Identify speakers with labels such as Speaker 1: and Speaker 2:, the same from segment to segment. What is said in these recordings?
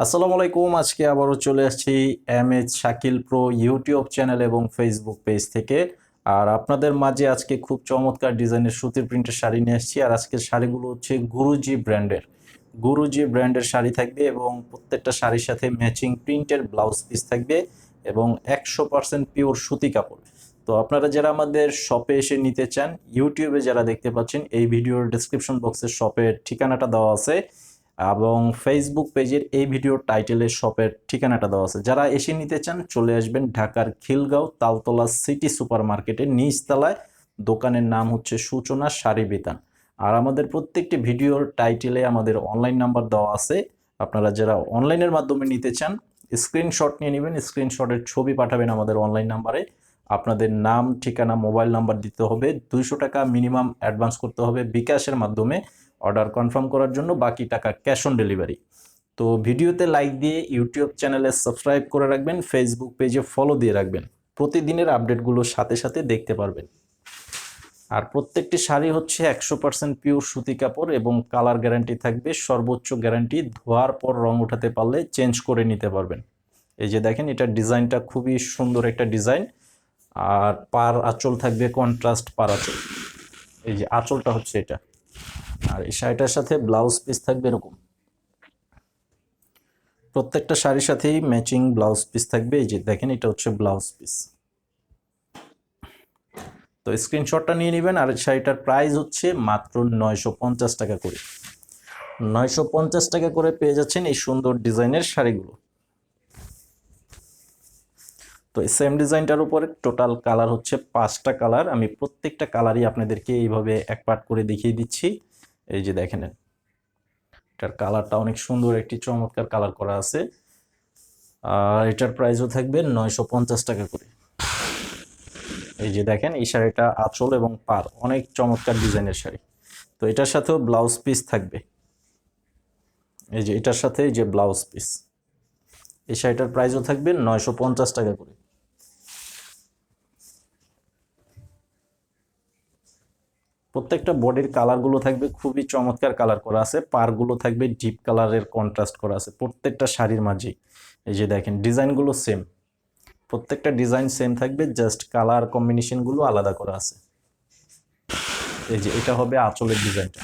Speaker 1: আসসালামু আলাইকুম। আজকে আবারও চলে আসছি MH Shakil pro YouTube channel এবং ফেসবুক পেজ থেকে। আর আপনাদের মাঝে আজকে খুব চমৎকার ডিজাইনের সুতির প্রিন্টের শাড়ি নিয়ে আসছি। আর আজকের শাড়িগুলো হচ্ছে গুরুজি ব্র্যান্ডের শাড়ি থাকবে এবং প্রত্যেকটা শাড়ির সাথে ম্যাচিং প্রিন্টের ব্লাউজ পিস থাকবে এবং 100% পিওর সুতি কাপড়। তো আপনারা যারা আমাদের শপে এসে নিতে চান, ইউটিউবে যারা দেখতে পাচ্ছেন, এই ভিডিওর ডেসক্রিপশন বক্সে শপের ঠিকানাটা দেওয়া আছে এবং ফেসবুক পেজের এই ভিডিওর টাইটেলে শপের ঠিকানাটা দেওয়া আছে। যারা এসে নিতে চান চলে আসবেন ঢাকার খিলগাঁও তালতলা সিটি সুপার মার্কেটের নিচতলায়। দোকানের নাম হচ্ছে সূচনা শাড়ি বিতান। আর আমাদের প্রত্যেকটি ভিডিওর টাইটেলে আমাদের অনলাইন নাম্বার দেওয়া আছে। আপনারা যারা অনলাইনের মাধ্যমে নিতে চান স্ক্রিনশট নিয়ে নেবেন, স্ক্রিনশটের ছবি পাঠাবেন আমাদের অনলাইন নাম্বারে। আপনাদের নাম, ঠিকানা, মোবাইল নাম্বার দিতে হবে। 200 টাকা মিনিমাম অ্যাডভান্স করতে হবে বিকাশের মাধ্যমে অর্ডার কনফার্ম করার জন্য, বাকি টাকা ক্যাশ অন ডেলিভারি। তো ভিডিওতে লাইক দিয়ে ইউটিউব চ্যানেলে সাবস্ক্রাইব করে রাখবেন, ফেসবুক পেজে ফলো দিয়ে রাখবেন, প্রতিদিনের আপডেটগুলো সাথে সাথে দেখতে পারবেন। আর প্রত্যেকটি শাড়ি হচ্ছে 100% পিওর সুতি কাপড় এবং কালার গ্যারান্টি থাকবে, সর্বোচ্চ গ্যারান্টি। ধোয়ার পর রং উঠাতে পারলে চেঞ্জ করে নিতে পারবেন। এই যে দেখেন, এটার ডিজাইনটা খুবই সুন্দর একটা ডিজাইন। আর পার আঁচল থাকবে কন্ট্রাস্ট পার আঁচল। এই যে আঁচলটা হচ্ছে এটা। আর এই শাড়িটার সাথে ব্লাউজ পিস থাকবে এরকম। প্রত্যেকটা শাড়ির সাথেই ম্যাচিং ব্লাউজ পিস থাকবে। এই যে দেখেন, এটা হচ্ছে ব্লাউজ পিস। তো স্ক্রিনশটটা নিয়ে নেবেন। আর শাড়িটার প্রাইস হচ্ছে মাত্র 950 টাকা করে। 950 টাকা করে পেয়ে যাচ্ছেন এই সুন্দর ডিজাইনের শাড়িগুলো। তো এই সেম ডিজাইনটার উপরে টোটাল কালার হচ্ছে 5টা কালার। আমি প্রত্যেকটা কালারই আপনাদেরকে এইভাবে এক পার্ট করে দেখিয়ে দিচ্ছি। এই যে দেখেন, এটার কালারটা অনেক সুন্দর, একটি চমৎকার কালার করা আছে। আর এটার প্রাইসও থাকবে 950 টাকা করে। এই যে দেখেন, এই শাড়িটা আঁচল এবং পার অনেক চমৎকার ডিজাইনের শাড়ি। তো এটার সাথেও ব্লাউজ পিস থাকবে। এই যে এটার সাথে যে ব্লাউজ পিস, এই শাড়িটার প্রাইসও থাকবে 950 টাকা করে। প্রত্যেকটা বডির কালারগুলো থাকবে খুবই চমৎকার কালার করা আছে। পারগুলো থাকবে ডিপ কালারের কন্ট্রাস্ট করা আছে প্রত্যেকটা শাড়ির মাঝেই। এই যে দেখেন, ডিজাইনগুলো সেম, প্রত্যেকটা ডিজাইন সেম থাকবে, জাস্ট কালার কম্বিনেশনগুলো আলাদা করা আছে। এই যে এটা হবে আঁচলের ডিজাইনটা।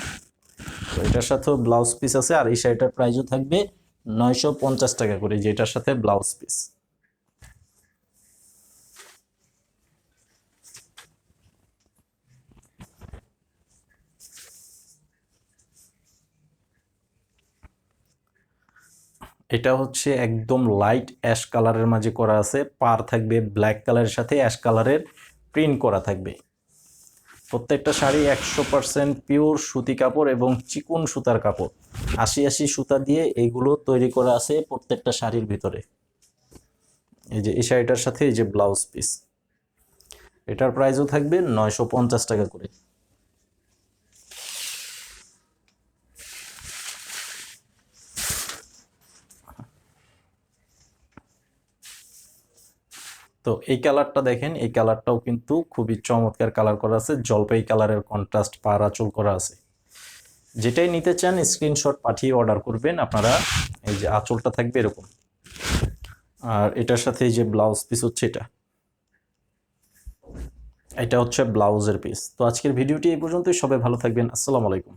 Speaker 1: তো এটার সাথেও ব্লাউজ পিস আছে। আর এই শাড়িটার প্রাইসও থাকবে 950 টাকা করে, যে এটার সাথে ব্লাউজ পিস। এটা হচ্ছে একদম লাইট অ্যাশ কালারের মাঝে করা আছে। পার থাকবে ব্ল্যাক কালারের সাথে অ্যাশ কালারের প্রিন্ট করা থাকবে। প্রত্যেকটা শাড়ি 100% পিওর সুতি কাপড় এবং চিকন সুতার কাপড়। 80 সুতা দিয়ে এইগুলো তৈরি করা আছে প্রত্যেকটা শাড়ির ভিতরে। এই যে এই শাড়িটার সাথে এই যে ব্লাউজ পিস, এটার প্রাইসও থাকবে 950 টাকা করে। তো এই কালারটা দেখেন, এই কালারটাও কিন্তু খুবই চমৎকার কালার করা আছে। জলপাই কালারের কন্ট্রাস্ট পার আঁচল করা আছে। যেটাই নিতে চান স্ক্রিনশট পাঠিয়ে অর্ডার করবেন আপনারা। এই যে আঁচলটা থাকবে এরকম। আর এটার সাথে এই যে ব্লাউজ পিস হচ্ছে এটা হচ্ছে ব্লাউজের পিস। তো আজকের ভিডিওটি এই পর্যন্তই। সবাই ভালো থাকবেন। আসসালামু আলাইকুম।